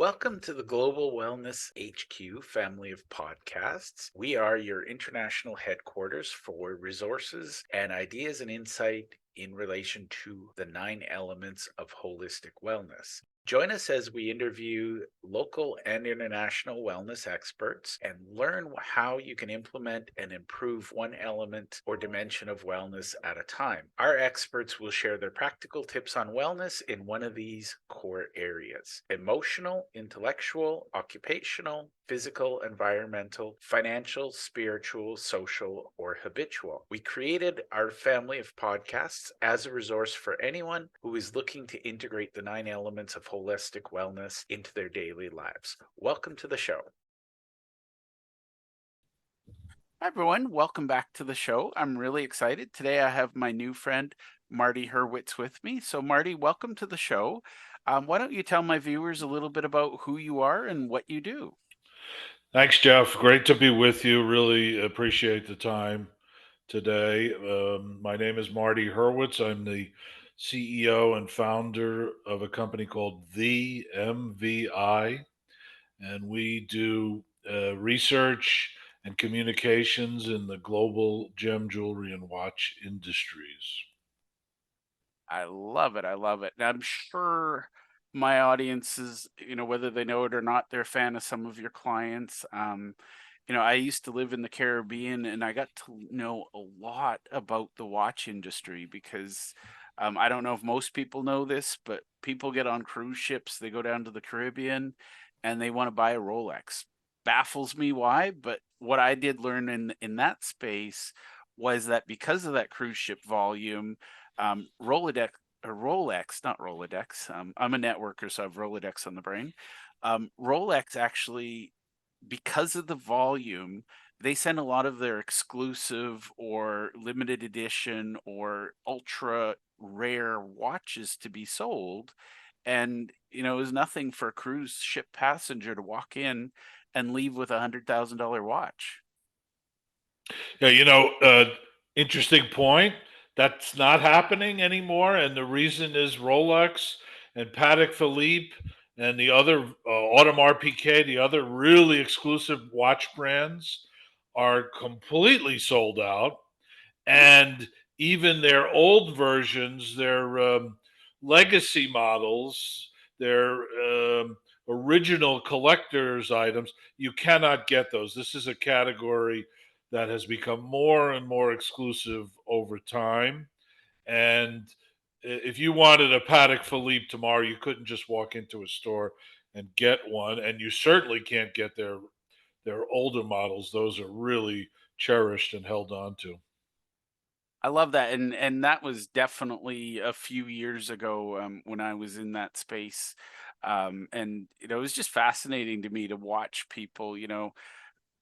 Welcome to the Global Wellness HQ family of podcasts. We are your international headquarters for resources and ideas and insight in relation to the 9 elements of holistic wellness. Join us as we interview local and international wellness experts and learn how you can implement and improve one element or dimension of wellness at a time. Our experts will share their practical tips on wellness in one of these core areas: emotional, intellectual, occupational, physical, environmental, financial, spiritual, social, or habitual. We created our family of podcasts as a resource for anyone who is looking to integrate the 9 elements of holistic wellness into their daily lives. Welcome to the show. Hi, everyone. Welcome back to the show. I'm really excited. Today I have my new friend, Marty Hurwitz, with me. So, Marty, welcome to the show. Why don't you tell my viewers a little bit about who you are and what you do? Thanks, Jeff. Great to be with you. Really appreciate the time today. My name is Marty Hurwitz. I'm the CEO and founder of a company called The MVI, and we do research and communications in the global gem, jewelry, and watch industries. I love it. I love it. And I'm sure my audience is, whether they know it or not, they're a fan of some of your clients. I used to live in the Caribbean and I got to know a lot about the watch industry because I don't know if most people know this, but people get on cruise ships, they go down to the Caribbean and they want to buy a Rolex. Baffles me why, but what I did learn in that space was that because of that cruise ship volume, Rolodex or Rolex, not Rolodex. I'm a networker, so I have Rolodex on the brain. Rolex actually, because of the volume, they send a lot of their exclusive or limited edition or ultra rare watches to be sold. And, it was nothing for a cruise ship passenger to walk in and leave with $100,000 watch. Yeah, interesting point. That's not happening anymore, and the reason is Rolex and Patek Philippe and the other Audemars Piguet, the other really exclusive watch brands, are completely sold out, and even their old versions, their legacy models, their original collector's items, you cannot get those. This is a category that has become more and more exclusive over time. And if you wanted a Patek Philippe tomorrow, you couldn't just walk into a store and get one. And you certainly can't get their older models. Those are really cherished and held on to. I love that, and that was definitely a few years ago, when I was in that space, and, it was just fascinating to me to watch people,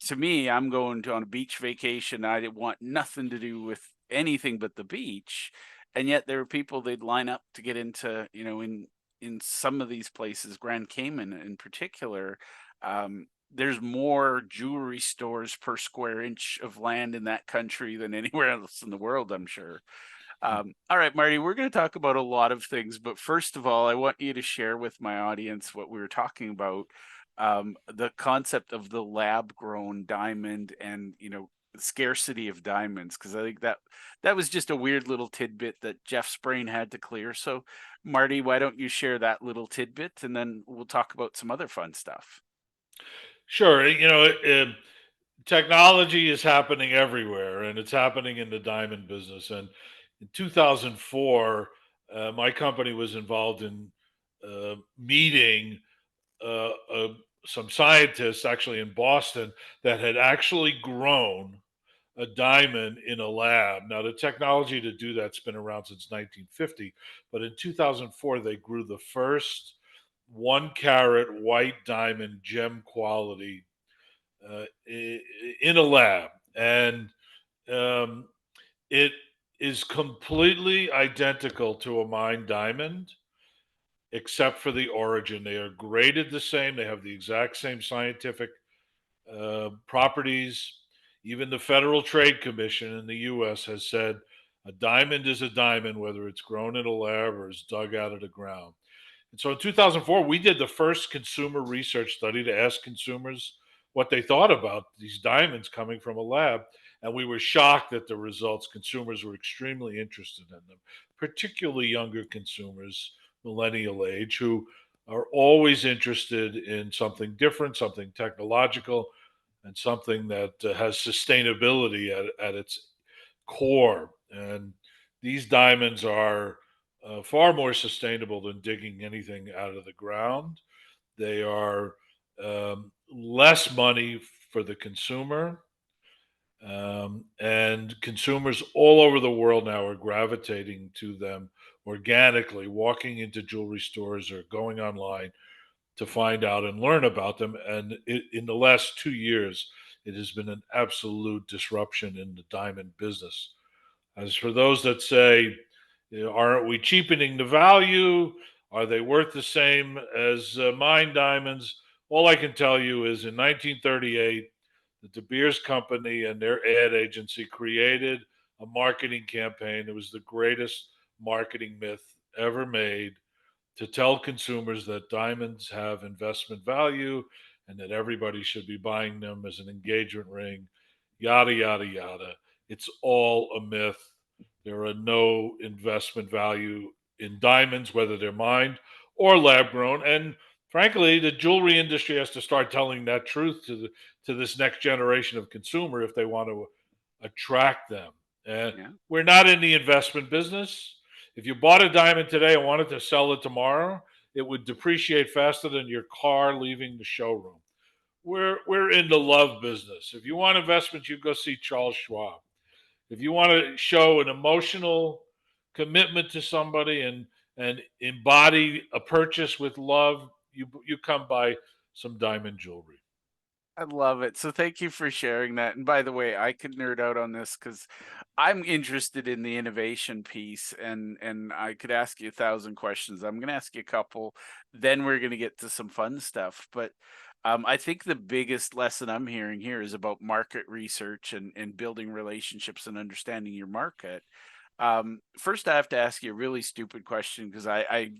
to me, I'm going to on a beach vacation, I didn't want nothing to do with anything but the beach, and yet there were people they'd line up to get into, in some of these places, Grand Cayman in particular, there's more jewelry stores per square inch of land in that country than anywhere else in the world, I'm sure. All right, Marty, we're going to talk about a lot of things, but first of all, I want you to share with my audience what we were talking about, the concept of the lab grown diamond and, scarcity of diamonds, because I think that was just a weird little tidbit that Jeff's brain had to clear. So, Marty, why don't you share that little tidbit and then we'll talk about some other fun stuff. Sure, technology is happening everywhere, and it's happening in the diamond business. And in 2004, my company was involved in meeting uh, uh, some scientists actually in Boston that had actually grown a diamond in a lab. Now, the technology to do that's been around since 1950, but in 2004, they grew the first 1 carat white diamond gem quality in a lab. And um, it is completely identical to a mined diamond except for the origin. They are graded the same. They have the exact same scientific properties. Even the Federal Trade Commission in the US has said a diamond is a diamond, whether it's grown in a lab or is dug out of the ground. And so in 2004, we did the first consumer research study to ask consumers what they thought about these diamonds coming from a lab. And we were shocked at the results. Consumers were extremely interested in them, particularly younger consumers, millennial age, who are always interested in something different, something technological, and something that has sustainability at its core. And these diamonds are far more sustainable than digging anything out of the ground. They are less money for the consumer. And consumers all over the world now are gravitating to them organically, walking into jewelry stores or going online to find out and learn about them. And in the last 2 years, it has been an absolute disruption in the diamond business. As for those that say, aren't we cheapening the value? Are they worth the same as mine diamonds? All I can tell you is in 1938, the De Beers Company and their ad agency created a marketing campaign. It was the greatest marketing myth ever made to tell consumers that diamonds have investment value and that everybody should be buying them as an engagement ring, yada, yada, yada. It's all a myth. There are no investment value in diamonds, whether they're mined or lab grown. And frankly, the jewelry industry has to start telling that truth to this next generation of consumer if they want to attract them. And Yeah. we're not in the investment business. If you bought a diamond today and wanted to sell it tomorrow, it would depreciate faster than your car leaving the showroom. We're in the love business. If you want investment, you go see Charles Schwab. If you want to show an emotional commitment to somebody and embody a purchase with love, you come buy some diamond jewelry. I love it. So thank you for sharing that. And by the way, I could nerd out on this because I'm interested in the innovation piece, and I could ask you 1,000 questions. I'm going to ask you a couple, then we're going to get to some fun stuff. But I think the biggest lesson I'm hearing here is about market research and building relationships and understanding your market. First, I have to ask you a really stupid question because I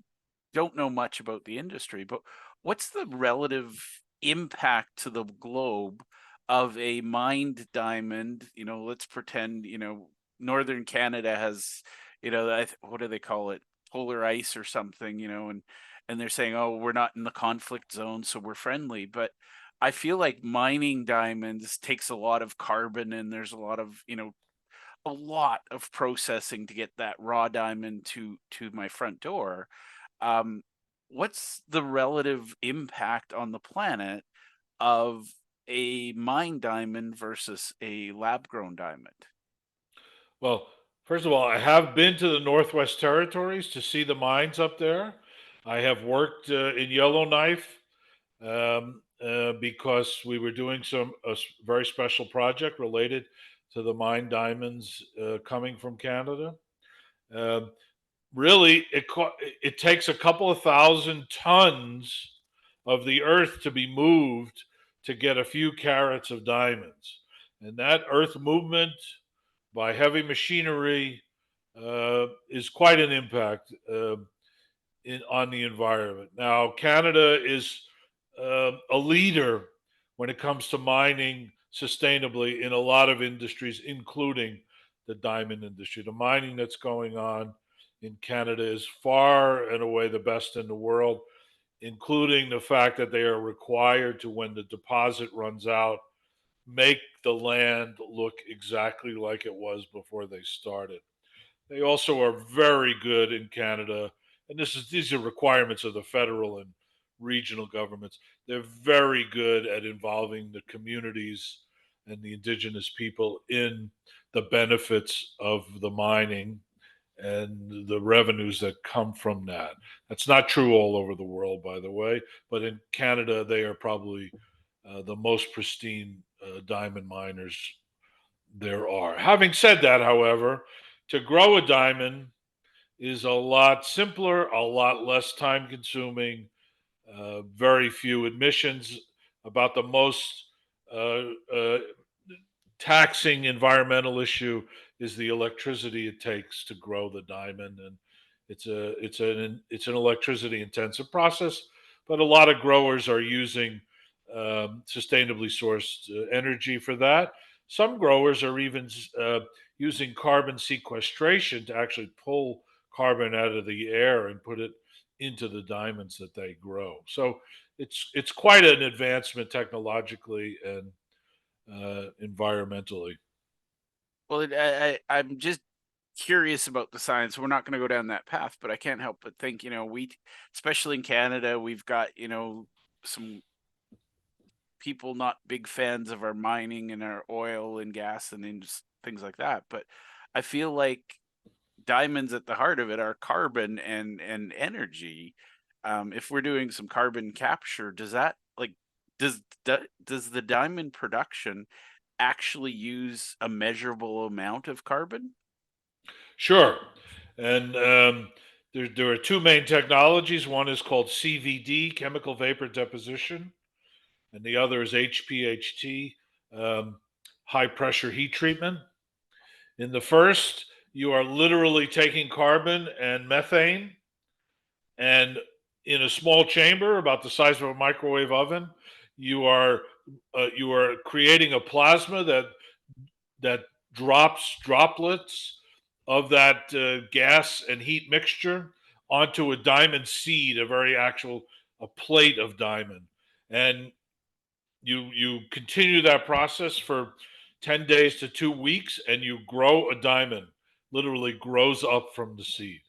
don't know much about the industry, but what's the relative impact to the globe of a mined diamond? Let's pretend, northern Canada has, what do they call it? Polar ice or something, and they're saying, "Oh, we're not in the conflict zone, so we're friendly." But I feel like mining diamonds takes a lot of carbon, and there's a lot of processing to get that raw diamond to my front door. um, what's the relative impact on the planet of a mine diamond versus a lab grown diamond? Well, first of all, I have been to the Northwest Territories to see the mines up there. I have worked in Yellowknife because we were doing very special project related to the mine diamonds coming from Canada. Um, Really, it takes a couple of thousand tons of the earth to be moved to get a few carats of diamonds, and that earth movement by heavy machinery is quite an impact on the environment. Now, Canada is a leader when it comes to mining sustainably in a lot of industries, including the diamond industry. The mining that's going on in Canada is far and away the best in the world, including the fact that they are required to, when the deposit runs out, make the land look exactly like it was before they started. They also are very good in Canada, and these are requirements of the federal and regional governments. They're very good at involving the communities and the indigenous people in the benefits of the mining and the revenues that come from that. That's not true all over the world, by the way, but in Canada, they are probably the most pristine diamond miners there are. Having said that, however, to grow a diamond is a lot simpler, a lot less time consuming, very few admissions. About the most uh, uh, taxing environmental issue is the electricity it takes to grow the diamond. And It's an electricity intensive process, but a lot of growers are using sustainably sourced energy for that. Some growers are even using carbon sequestration to actually pull carbon out of the air and put it into the diamonds that they grow. So it's quite an advancement technologically and environmentally. Well, I'm just curious about the science. We're not going to go down that path, but I can't help but think, especially in Canada, we've got, some people not big fans of our mining and our oil and gas and things like that. But I feel like diamonds at the heart of it are carbon and energy. If we're doing some carbon capture, does that like does the diamond production actually use a measurable amount of carbon? Sure. And there are two main technologies. One is called CVD, chemical vapor deposition, and the other is HPHT, um, high pressure heat treatment. In the first, you are literally taking carbon and methane, and in a small chamber about the size of a microwave oven, you are you are creating a plasma that drops droplets of that gas and heat mixture onto a diamond seed, a very actual a plate of diamond, and you continue that process for 10 days to 2 weeks, and you grow a diamond. Literally grows up from the seed,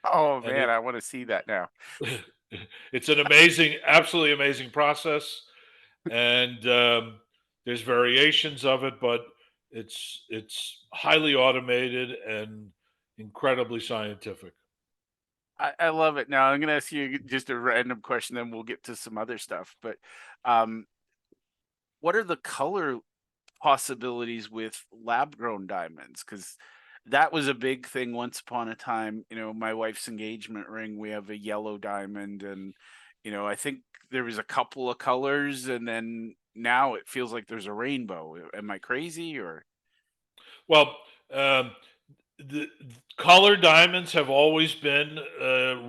Oh and man, I want to see that now. it's an amazing, absolutely amazing process. And there's variations of it, but it's highly automated and incredibly scientific. I love it. Now I'm going to ask you just a random question, then we'll get to some other stuff. But um, what are the color possibilities with lab grown diamonds? Because that was a big thing once upon a time. My wife's engagement ring, we have a yellow diamond, and I think there was a couple of colors, and then now it feels like there's a rainbow. Am I crazy or? Well, um, the color diamonds have always been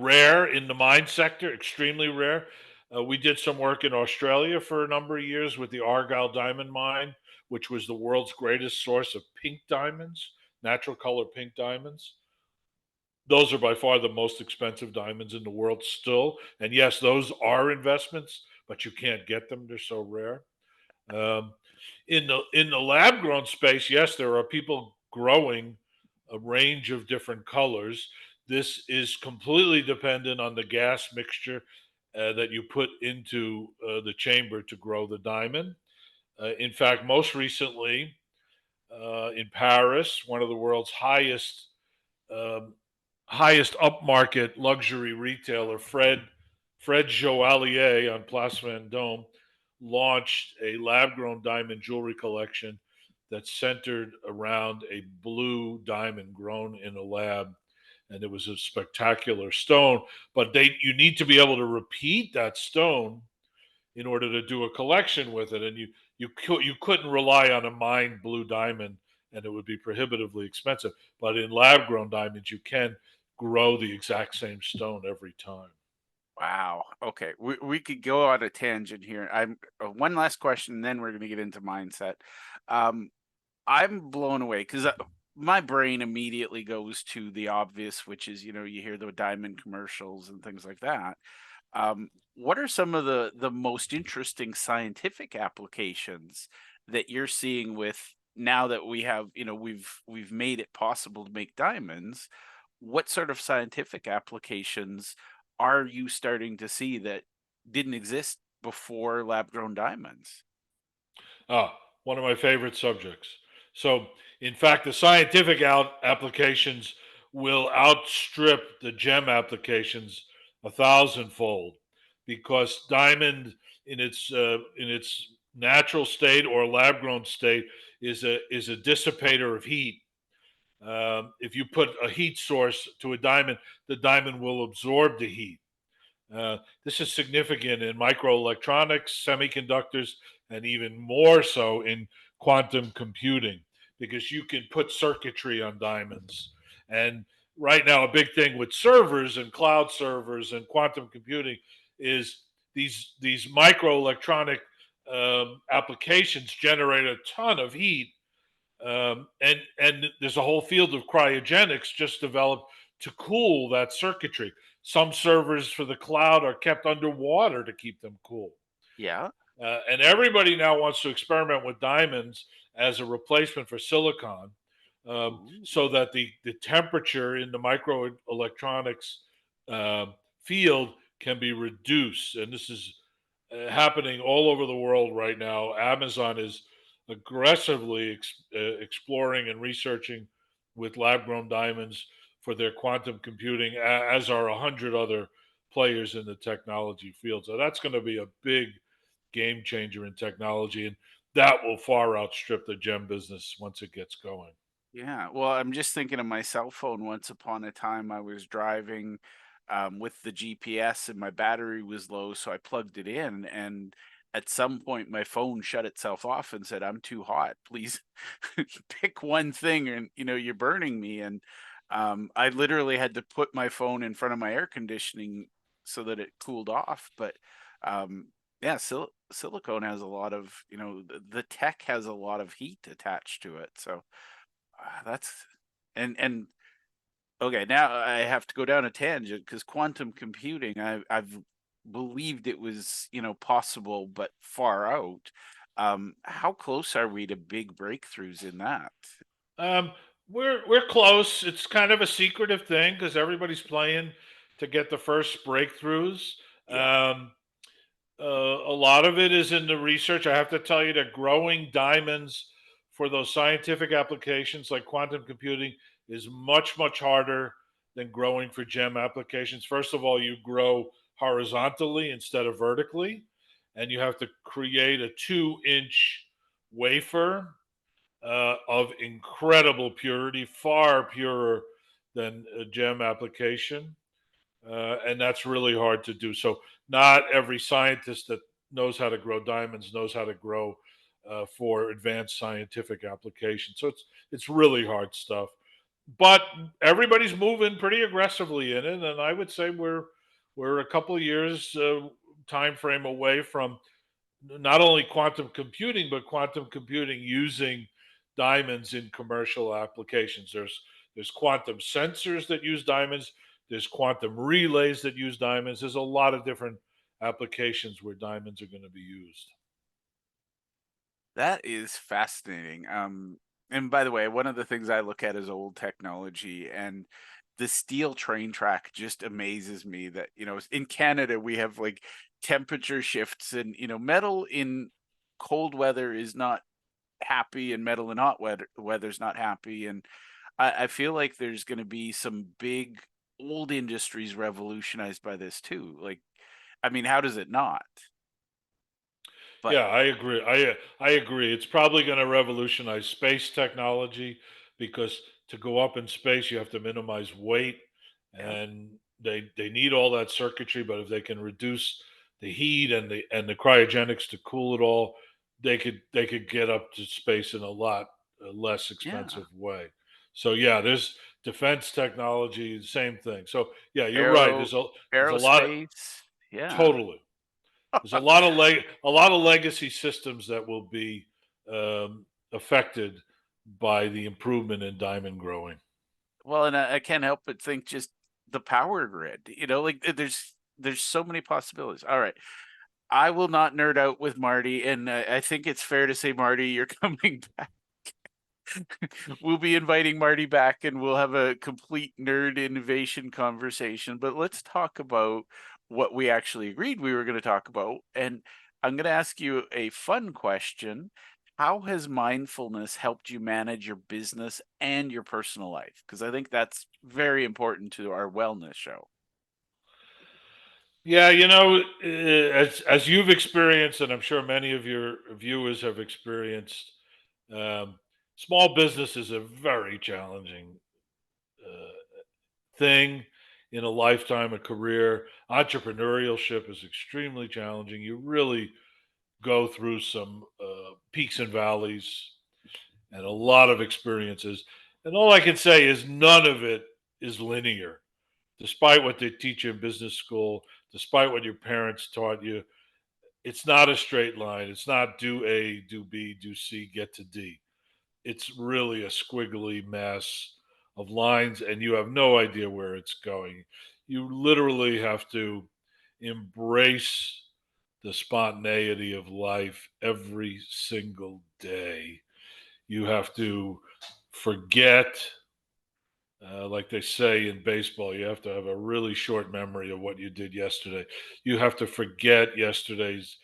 rare in the mine sector, extremely rare. We did some work in Australia for a number of years with the Argyle Diamond Mine, which was the world's greatest source of pink diamonds, natural color pink diamonds. Those are by far the most expensive diamonds in the world still. And yes, those are investments, but you can't get them. They're so rare. Um, in the lab grown space, yes, there are people growing a range of different colors. This is completely dependent on the gas mixture that you put into the chamber to grow the diamond. In fact, most recently in Paris, one of the world's um, highest upmarket luxury retailer, Fred Joallier on Place Vendôme, launched a lab grown diamond jewelry collection that's centered around a blue diamond grown in a lab. And it was a spectacular stone, but you need to be able to repeat that stone in order to do a collection with it. And you couldn't rely on a mined blue diamond, and it would be prohibitively expensive. But in lab grown diamonds, you can grow the exact same stone every time. Wow. Okay. We could go on a tangent here. I'm one last question, and then we're going to get into mindset. Um, I'm blown away because my brain immediately goes to the obvious, which is you hear the diamond commercials and things like that. What are some of the most interesting scientific applications that you're seeing with now that we have we've made it possible to make diamonds? What sort of scientific applications are you starting to see that didn't exist before lab grown diamonds? One of my favorite subjects. So, in fact, the scientific applications will outstrip the gem applications a thousandfold, because diamond in its natural state or lab grown state is a dissipator of heat. If you put a heat source to a diamond, the diamond will absorb the heat. This is significant in microelectronics, semiconductors, and even more so in quantum computing, because you can put circuitry on diamonds. And right now a big thing with servers and cloud servers and quantum computing is these microelectronic applications generate a ton of heat, and there's a whole field of cryogenics just developed to cool that circuitry. Some servers for the cloud are kept underwater to keep them cool. Yeah. And everybody now wants to experiment with diamonds as a replacement for silicon, Ooh. so that the temperature in the microelectronics field can be reduced. And this is happening all over the world right now. Amazon is aggressively exploring and researching with lab grown diamonds for their quantum computing, as are 100 other players in the technology field. So that's going to be a big game changer in technology, and that will far outstrip the gem business once it gets going. Yeah, well, I'm just thinking of my cell phone. Once upon a time, I was driving with the GPS and my battery was low, so I plugged it in. And at some point, my phone shut itself off and said, "I'm too hot. Please pick one thing, and you're burning me." And I literally had to put my phone in front of my air conditioning so that it cooled off. But yeah, silicone has a lot of, the tech has a lot of heat attached to it. So. That's and okay, now I have to go down a tangent because quantum computing, I've believed it was, possible but far out. How close are we to big breakthroughs in that? Um, we're close. It's kind of a secretive thing because everybody's playing to get the first breakthroughs. Yeah. Um, a lot of it is in the research. I have to tell you that growing diamonds for those scientific applications like quantum computing is much harder than growing for gem applications. First of all, you grow horizontally instead of vertically, and you have to create a 2-inch wafer of incredible purity, far purer than a gem application. And that's really hard to do. So, not every scientist that knows how to grow diamonds knows how to grow for advanced scientific applications. So, it's really hard stuff. But everybody's moving pretty aggressively in it, and I would say we're a couple of years time frame away from not only quantum computing, but quantum computing using diamonds in commercial applications. There's quantum sensors that use diamonds. There's quantum relays that use diamonds. There's a lot of different applications where diamonds are going to be used. That is fascinating. And by the way, one of the things I look at is old technology, and the steel train track just amazes me that, in Canada we have like temperature shifts, and metal in cold weather is not happy and metal in hot weather's not happy. And I feel like there's going to be some big old industries revolutionized by this too. Like, I mean, how does it not? But Yeah, I agree. I agree. It's probably going to revolutionize space technology because to go up in space, you have to minimize weight, yeah, and they need all that circuitry. But if they can reduce the heat and the cryogenics to cool it all, they could get up to space in a lot less yeah, expensive way. So yeah, there's defense technology, same thing. So yeah, you're right. aero There's a lot of aerospace, yeah. totally. There's a lot of legacy systems that will be affected by the improvement in diamond growing. Well, and I can't help but think just the power grid, like there's so many possibilities. All right. I will not nerd out with Marty, and I think it's fair to say, Marty, you're coming back. We'll be inviting Marty back, and we'll have a complete nerd innovation conversation. But let's talk about what we actually agreed we were going to talk about. And I'm going to ask you a fun question. How has mindfulness helped you manage your business and your personal life? Because I think that's very important to our wellness show. Yeah, as you've experienced, and I'm sure many of your viewers have experienced, um, small business is a very challenging uh, thing in a lifetime, a career. Entrepreneurship is extremely challenging. You really go through some peaks and valleys and a lot of experiences. And all I can say is none of it is linear. Despite what they teach you in business school, despite what your parents taught you, it's not a straight line. It's not do A, do B, do C, get to D. It's really a squiggly mess of lines, and you have no idea where it's going. You literally have to embrace the spontaneity of life every single day. You have to forget, like they say in baseball, you have to have a really short memory of what you did yesterday. You have to forget yesterday's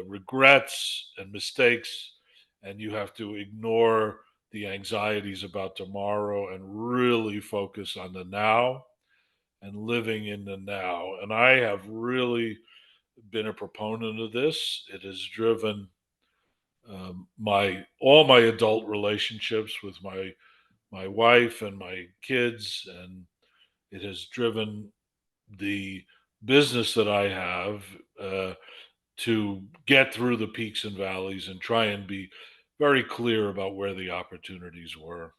regrets and mistakes, and you have to ignore the anxieties about tomorrow and really focus on the now and living in the now. And I have really been a proponent of this. It has driven my all my adult relationships with my wife and my kids, and it has driven the business that I have to get through the peaks and valleys and try and be very clear about where the opportunities were.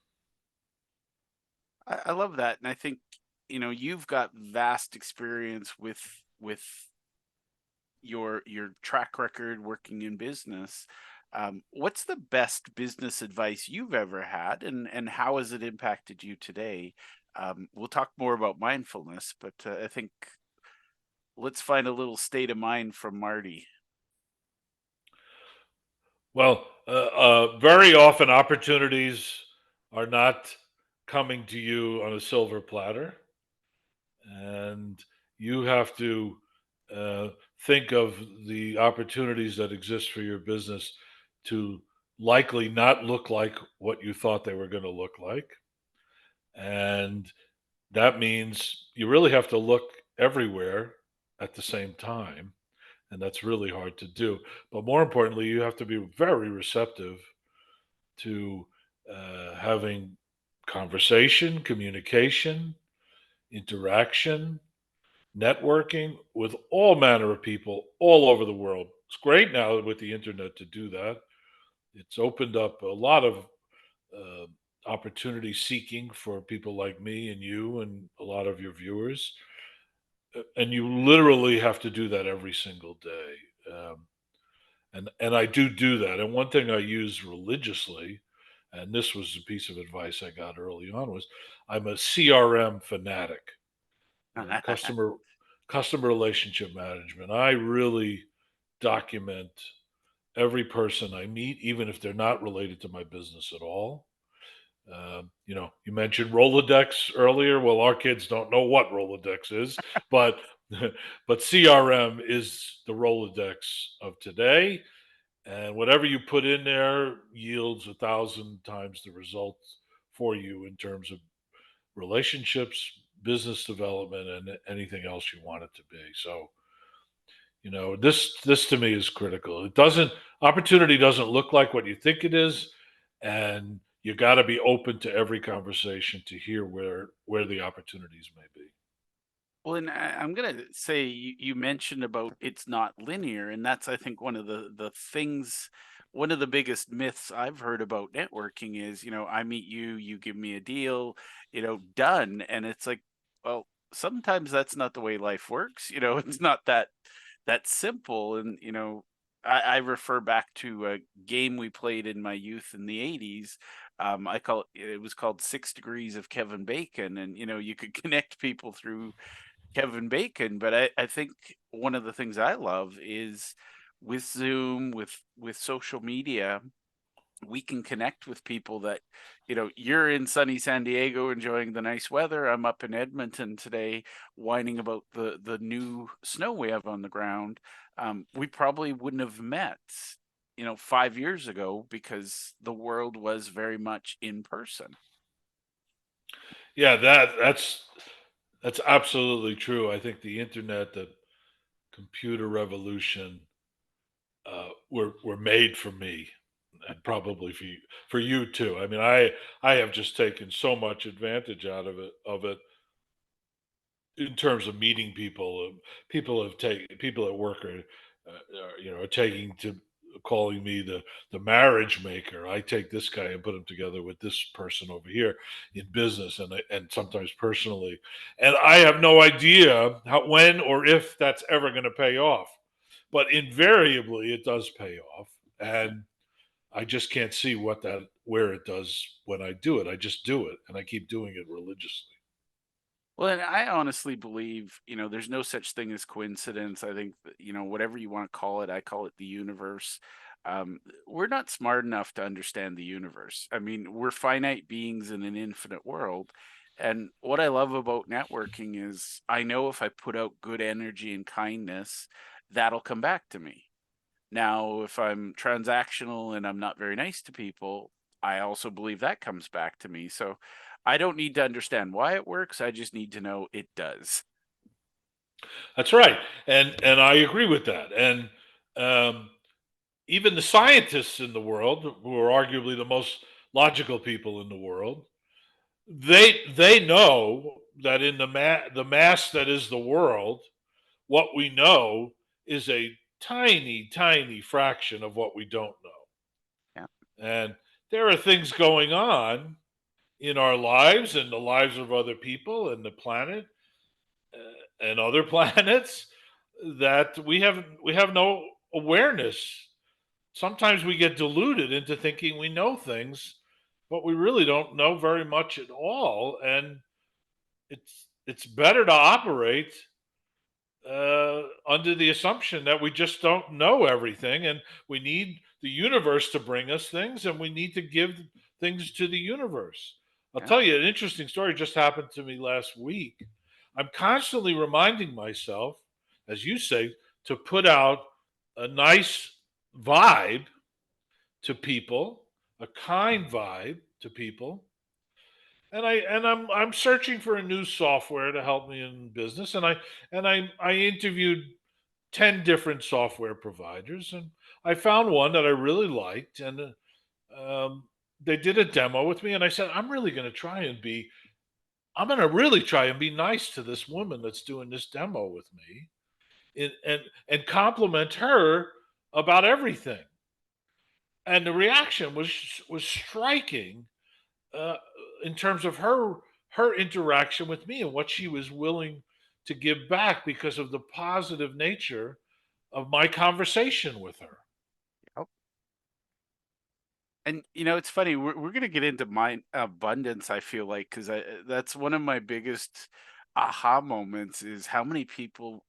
I love that, and I think you've got vast experience with your track record working in business. What's the best business advice you've ever had, and how has it impacted you today? We'll talk more about mindfulness, but I think let's find a little state of mind from Marty. Well, very often opportunities are not coming to you on a silver platter, and you have to uh, think of the opportunities that exist for your business to likely not look like what you thought they were going to look like. And that means you really have to look everywhere at the same time. And that's really hard to do. But more importantly, you have to be very receptive to having conversation, communication, interaction, networking with all manner of people all over the world. It's great now with the internet to do that. It's opened up a lot of uh, opportunity seeking for people like me and you and a lot of your viewers. And you literally have to do that every single day. And I do that. And one thing I use religiously, and this was a piece of advice I got early on, was I'm a CRM fanatic, customer relationship management. I really document every person I meet, even if they're not related to my business at all. You mentioned Rolodex earlier. Well, our kids don't know what Rolodex is, but but CRM is the Rolodex of today, and whatever you put in there yields 1,000 times the results for you in terms of relationships, business development, and anything else you want it to be. So, this to me is critical. It doesn't Opportunity doesn't look like what you think it is, and you got to be open to every conversation to hear where the opportunities may be. Well, and I'm gonna say you mentioned about it's not linear, and that's I think one of the things, one of the biggest myths I've heard about networking is I meet you, you give me a deal, done, and it's like, well, sometimes that's not the way life works. It's not that simple, and I refer back to a game we played in my youth in the '80s. It was called 6 Degrees of Kevin Bacon, and you could connect people through Kevin Bacon, but I think one of the things I love is with Zoom, with social media, we can connect with people that, you're in sunny San Diego enjoying the nice weather. I'm up in Edmonton today whining about the new snow we have on the ground. We probably wouldn't have met, 5 years ago because the world was very much in person. Yeah, that's absolutely true. I think the internet, the computer revolution, were made for me, and probably for you too. I mean, I have just taken so much advantage out of it in terms of meeting people. People at work are taking to calling me the marriage maker. I take this guy and put him together with this person over here in business and sometimes personally, and I have no idea how, when, or if that's ever going to pay off. But invariably, it does pay off, and I just can't see where it does when I do it. I just do it, and I keep doing it religiously. Well, and I honestly believe, there's no such thing as coincidence. I think, that, whatever you want to call it, I call it the universe. We're not smart enough to understand the universe. I mean, we're finite beings in an infinite world. And what I love about networking is I know if I put out good energy and kindness, that'll come back to me. Now, if I'm transactional and I'm not very nice to people, I also believe that comes back to me. So I don't need to understand why it works. I just need to know it does. That's right, and I agree with that. And um, even the scientists in the world, who are arguably the most logical people in the world, they know that in the mass that is the world, what we know is a tiny, tiny fraction of what we don't know. Yeah. And there are things going on in our lives and the lives of other people and the planet and other planets that we have no awareness. Sometimes we get deluded into thinking we know things, but we really don't know very much at all. And it's better to operate under the assumption that we just don't know everything, and we need the universe to bring us things, and we need to give things to the universe. I'll Yeah. tell you an interesting story just happened to me last week. I'm constantly reminding myself, as you say, to put out a nice vibe to people, a kind vibe to people. And I'm searching for a new software to help me in business, and I interviewed 10 different software providers, and I found one that I really liked, and um, they did a demo with me, and I said, I'm going to really try and be nice to this woman that's doing this demo with me, and compliment her about everything. And the reaction was striking, uh, in terms of her interaction with me and what she was willing to give back because of the positive nature of my conversation with her. Yep. And it's funny. We're gonna get into mind abundance. I feel like because that's one of my biggest aha moments is how many people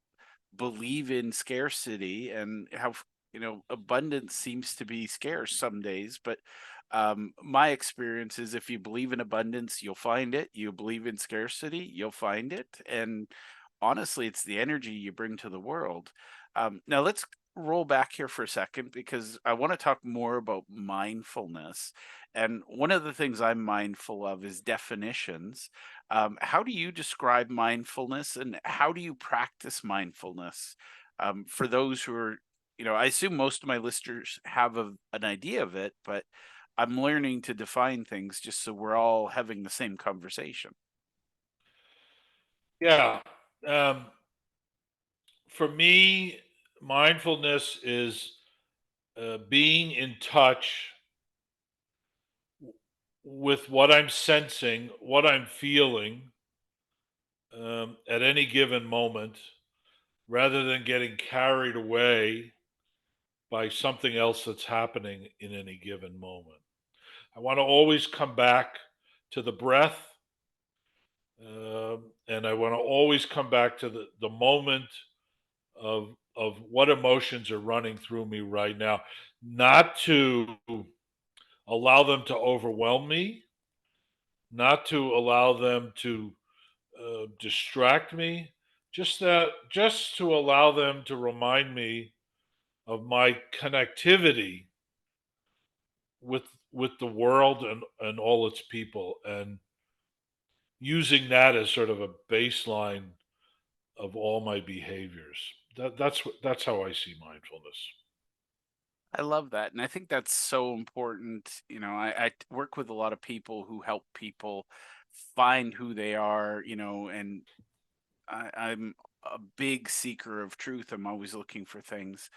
believe in scarcity and how abundance seems to be scarce some days. But my experience is if you believe in abundance, you'll find it. You believe in scarcity, you'll find it. And honestly, it's the energy you bring to the world. Now let's roll back here for a second because I want to talk more about mindfulness. And one of the things I'm mindful of is definitions. How do you describe mindfulness and how do you practice mindfulness? For those who are, I assume most of my listeners have an idea of it, but I'm learning to define things just so we're all having the same conversation. Yeah. Um, for me, mindfulness is being in touch with what I'm sensing, what I'm feeling, at any given moment, rather than getting carried away by something else that's happening in any given moment. I want to always come back to the breath, and I want to always come back to the moment of what emotions are running through me right now, not to allow them to overwhelm me, not to allow them to distract me, just to allow them to remind me of my connectivity with the world and all its people, and using that as sort of a baseline of all my behaviors. That's how I see mindfulness. I love that. And I think that's so important. Work with a lot of people who help people find who they are, and I'm a big seeker of truth. I'm always looking for things.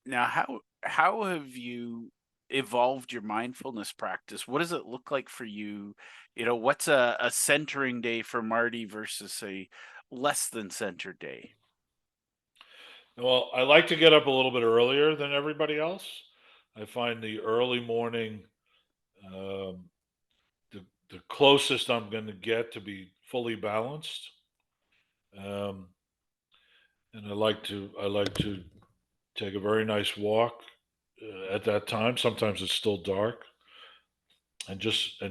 Now, how have you evolved your mindfulness practice? What does it look like for you? What's a centering day for Marty versus a less than centered day? Well, I like to get up a little bit earlier than everybody else. I find the early morning um, the closest I'm going to get to be fully balanced. Um, and I like to take a very nice walk at that time. Sometimes it's still dark, and just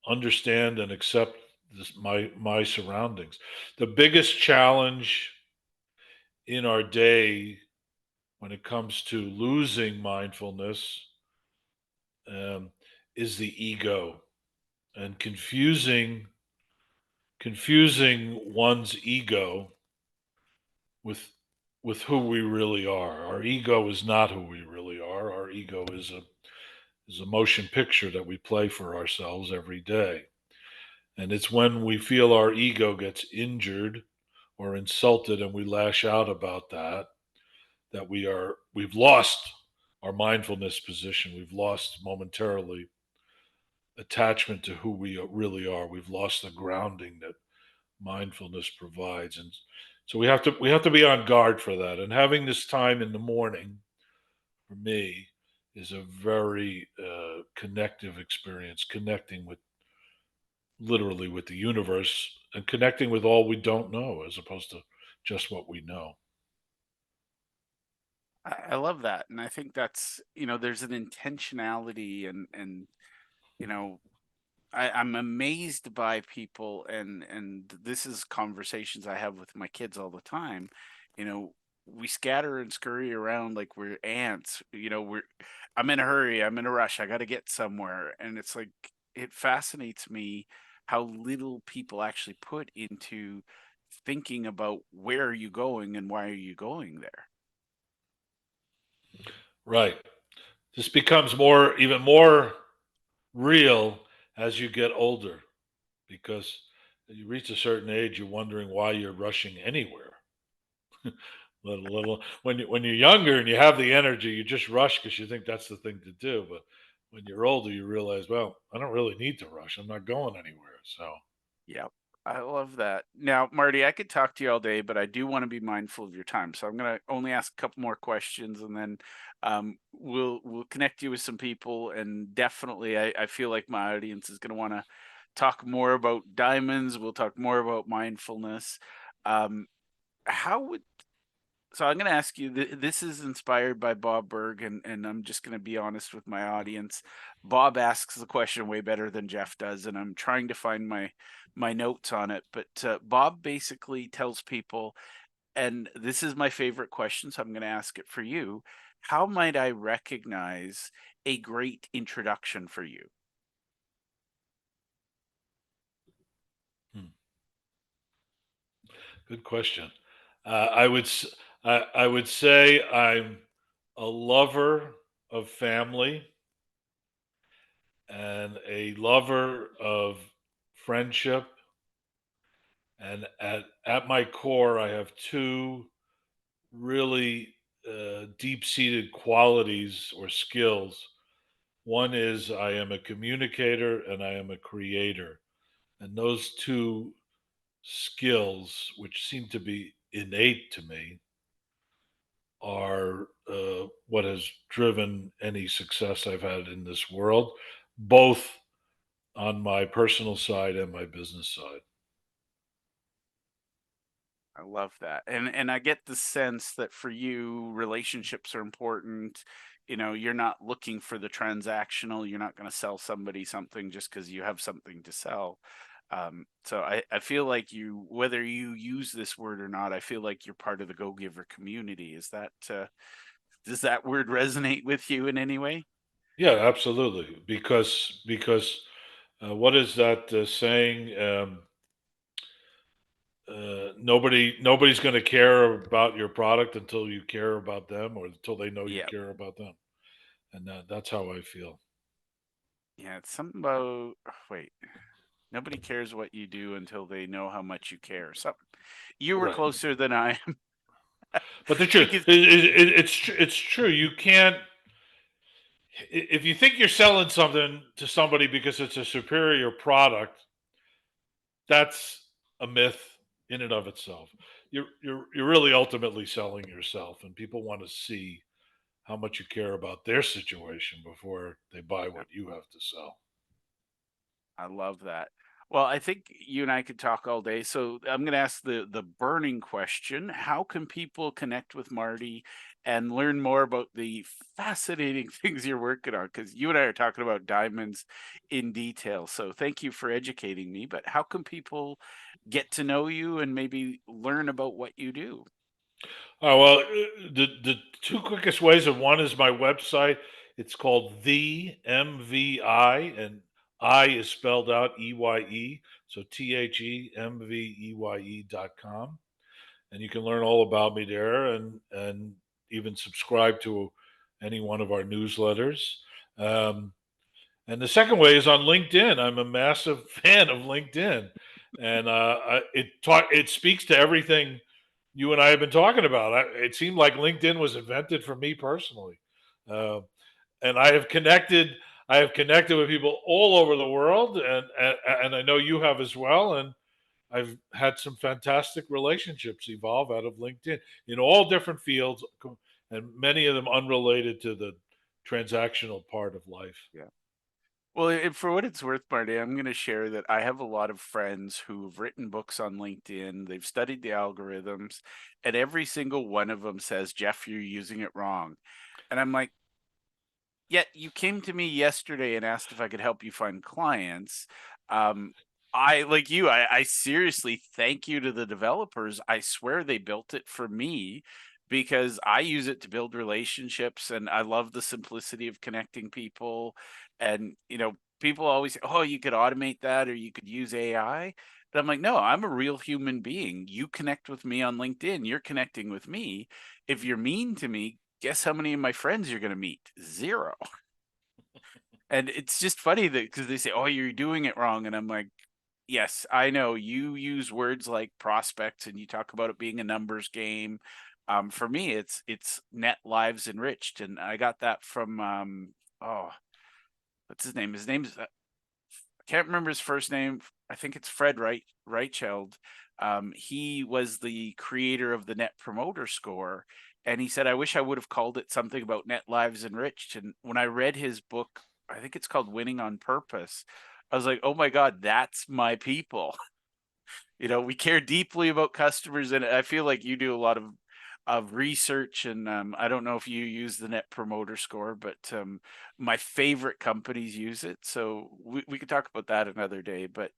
understand and accept my surroundings. The biggest challenge in our day when it comes to losing mindfulness um, is the ego, and confusing one's ego with who we really are. Our ego is not who we really are. Our ego is a motion picture that we play for ourselves every day. And it's when we feel our ego gets injured or insulted and we lash out about that we've lost our mindfulness position. We've lost momentarily attachment to who we really are. We've lost the grounding that mindfulness provides, and so we have to be on guard for that. And having this time in the morning for me is a very connective experience, connecting with literally with the universe and connecting with all we don't know as opposed to just what we know. I love that. And I think there's an intentionality and you know, I'm amazed by people, and this is conversations I have with my kids all the time. You know, we scatter and scurry around like we're ants. I'm in a hurry, I'm in a rush, I got to get somewhere, and it's like it fascinates me how little people actually put into thinking about where are you going and why are you going there. Right. This becomes even more real as you get older because you reach a certain age, you're wondering why you're rushing anywhere. When you're younger and you have the energy, you just rush because you think that's the thing to do. But when you're older, you realize, well, I don't really need to rush. I'm not going anywhere. So Yep. I love that. Now, Marty, I could talk to you all day, but I do want to be mindful of your time. So I'm going to only ask a couple more questions, and then we'll connect you with some people. And definitely, I feel like my audience is going to want to talk more about diamonds. We'll talk more about mindfulness. Um, how would so I'm going to ask you, this is inspired by Bob Berg, and I'm just going to be honest with my audience. Bob asks the question way better than Jeff does, and I'm trying to find my notes on it. But Bob basically tells people, and this is my favorite question, so I'm going to ask it for you. How might I recognize a great introduction for you? hmm, good question. I would say I'm a lover of family and a lover of friendship. And at my core, I have two really deep seated qualities or skills. One is I am a communicator and I am a creator. And those two skills, which seem to be innate to me, are what has driven any success I've had in this world, both on my personal side and my business side. I love that. And I get the sense that for you, relationships are important. You're not looking for the transactional. You're not going to sell somebody something just because you have something to sell. So I feel like whether you use this word or not, I feel like you're part of the Go Giver community. Does that word resonate with you in any way? Yeah, absolutely. Because what is that saying? Nobody's going to care about your product until you care about them, or until they know you Yeah. care about them, and that's how I feel. Yeah. It's something about, wait, nobody cares what you do until they know how much you care. So you were Right. closer than I. But the truth, Because it's true. You can't, if you think you're selling something to somebody because it's a superior product, that's a myth in and of itself. You're really ultimately selling yourself, and people want to see how much you care about their situation before they buy what you have to sell. I love that. Well, I think you and I could talk all day. So I'm going to ask the burning question. How can people connect with Marty and learn more about the fascinating things you're working on? Because you and I are talking about diamonds in detail. So thank you for educating me. But how can people get to know you and maybe learn about what you do? Oh well, the two quickest ways of one is my website. It's called the MVI, and I is spelled out EYE, so THEMVEYE.com, and you can learn all about me there, and even subscribe to any one of our newsletters. Um, and the second way is on LinkedIn. I'm a massive fan of LinkedIn, and it speaks to everything you and I have been talking about. It seemed like LinkedIn was invented for me personally, uh, and I have connected with people all over the world, and I know you have as well. And I've had some fantastic relationships evolve out of LinkedIn in all different fields, and many of them unrelated to the transactional part of life. Yeah. Well, for what it's worth, Marty, I'm going to share that I have a lot of friends who've written books on LinkedIn. They've studied the algorithms, and every single one of them says, Jeff, you're using it wrong. And I'm like, yet you came to me yesterday and asked if I could help you find clients. Um, I like you. I seriously thank you to the developers. I swear they built it for me because I use it to build relationships, and I love the simplicity of connecting people. And people always say, "Oh, you could automate that, or you could use AI." But I'm like, no, I'm a real human being. You connect with me on LinkedIn. You're connecting with me. If you're mean to me, guess how many of my friends you're going to meet? Zero. And it's just funny that because they say, "Oh, you're doing it wrong," and I'm like, "Yes, I know. You use words like prospects, and you talk about it being a numbers game. For me, it's net lives enriched, and I got that from oh, what's his name? His name's I can't remember his first name. I think it's Fred Reichheld. He was the creator of the Net Promoter Score, and he said, "I wish I would have called it something about net lives enriched." And when I read his book, I think it's called Winning on Purpose. I was like, "Oh my God, that's my people." We care deeply about customers, and I feel like you do a lot of research. And I don't know if you use the Net Promoter Score, but my favorite companies use it. So we could talk about that another day. But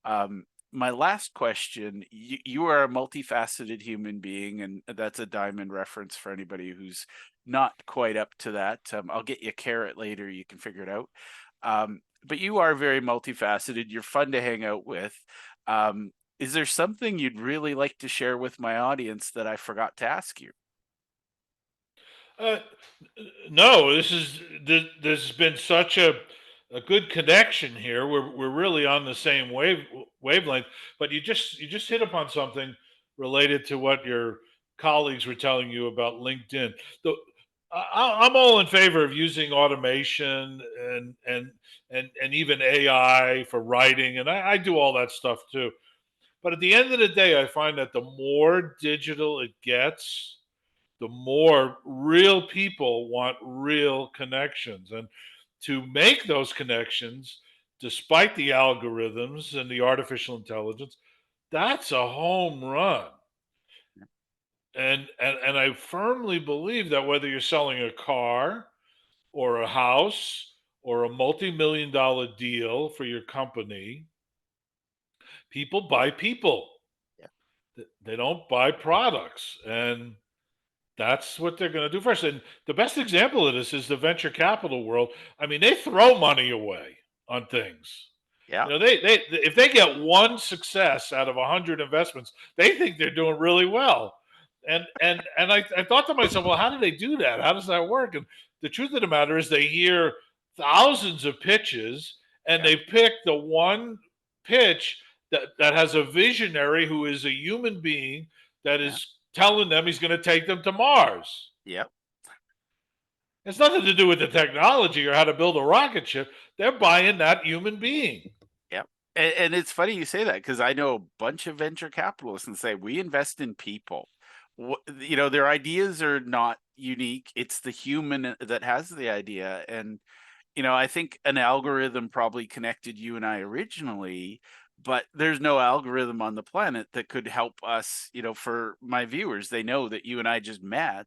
um, my last question: you are a multifaceted human being, and that's a diamond reference for anybody who's not quite up to that. I'll get you a carrot later; you can figure it out. But you are very multifaceted. You're fun to hang out with. Um, is there something you'd really like to share with my audience that I forgot to ask you? Uh, no, there's been such a good connection here. We're really on the same wavelength. But you just hit upon something related to what your colleagues were telling you about LinkedIn. The, I'm all in favor of using automation and even AI for writing, and I do all that stuff too. But at the end of the day, I find that the more digital it gets, the more real people want real connections. And to make those connections, despite the algorithms and the artificial intelligence, that's a home run. And I firmly believe that whether you're selling a car or a house or a multi-million dollar deal for your company, people buy people. Yeah. They don't buy products. And that's what they're going to do first. And the best example of this is the venture capital world. I mean, they throw money away on things. Yeah. They if they get one success out of 100 investments, they think they're doing really well. And I thought to myself, well, how do they do that? How does that work? And the truth of the matter is, they hear thousands of pitches, and Yeah. they pick the one pitch that has a visionary who is a human being that Yeah. is telling them he's going to take them to Mars. Yep. It's nothing to do with the technology or how to build a rocket ship. They're buying that human being. Yep. And it's funny you say that because I know a bunch of venture capitalists and say we invest in people. Their ideas are not unique. It's the human that has the idea. And I think an algorithm probably connected you and I originally, but there's no algorithm on the planet that could help us, for my viewers. They know that you and I just met.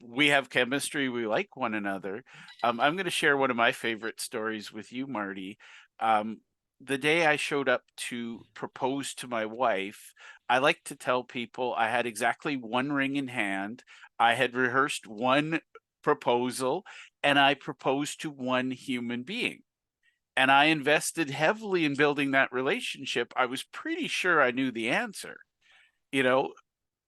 We have chemistry, we like one another. I'm going to share one of my favorite stories with you, Marty. Um, the day I showed up to propose to my wife, I like to tell people I had exactly one ring in hand. I had rehearsed one proposal and I proposed to one human being. And I invested heavily in building that relationship. I was pretty sure I knew the answer, you know,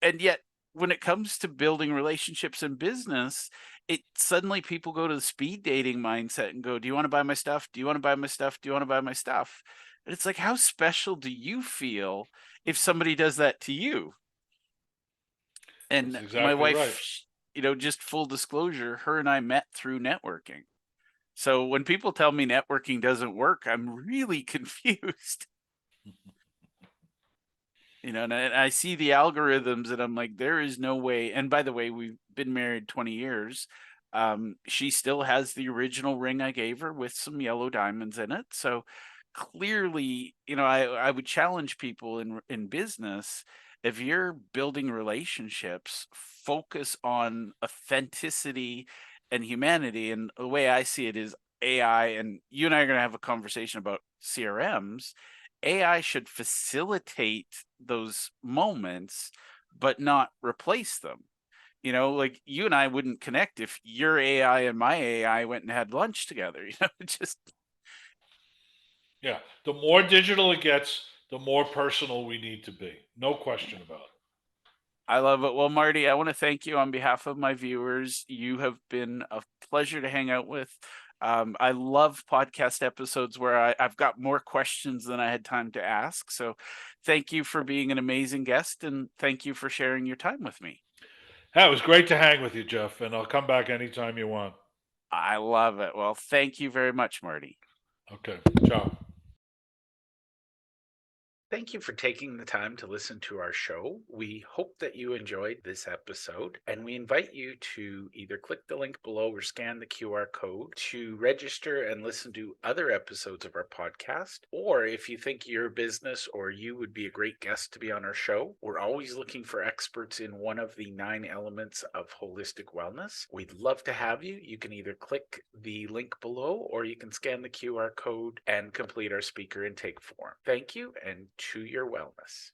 and yet when it comes to building relationships in business, it suddenly people go to the speed dating mindset and go, "Do you want to buy my stuff? Do you want to buy my stuff? Do you want to buy my stuff?" And it's like, how special do you feel if somebody does that to you? That's And my exactly right. wife, just full disclosure, her and I met through networking. So when people tell me networking doesn't work, I'm really confused. And I see the algorithms and I'm like, there is no way. And by the way, we've been married 20 years. She still has the original ring I gave her with some yellow diamonds in it. So clearly, I would challenge people in business. If you're building relationships, focus on authenticity and humanity. And the way I see it is AI, and you and I are going to have a conversation about CRMs. AI should facilitate those moments, but not replace them. Like you and I wouldn't connect if your AI and my AI went and had lunch together. Just Yeah. The more digital it gets, the more personal we need to be. No question about it. I love it. Well, Marty, I want to thank you on behalf of my viewers. You have been a pleasure to hang out with. I love podcast episodes where I've got more questions than I had time to ask. So thank you for being an amazing guest and thank you for sharing your time with me. Hey, it was great to hang with you, Jeff, and I'll come back anytime you want. I love it. Well, thank you very much, Marty. Okay. Ciao. Thank you for taking the time to listen to our show. We hope that you enjoyed this episode, and we invite you to either click the link below or scan the QR code to register and listen to other episodes of our podcast. Or if you think your business or you would be a great guest to be on our show, we're always looking for experts in one of the 9 elements of holistic wellness. We'd love to have you. You can either click the link below or you can scan the QR code and complete our speaker intake form. Thank you, and to your wellness.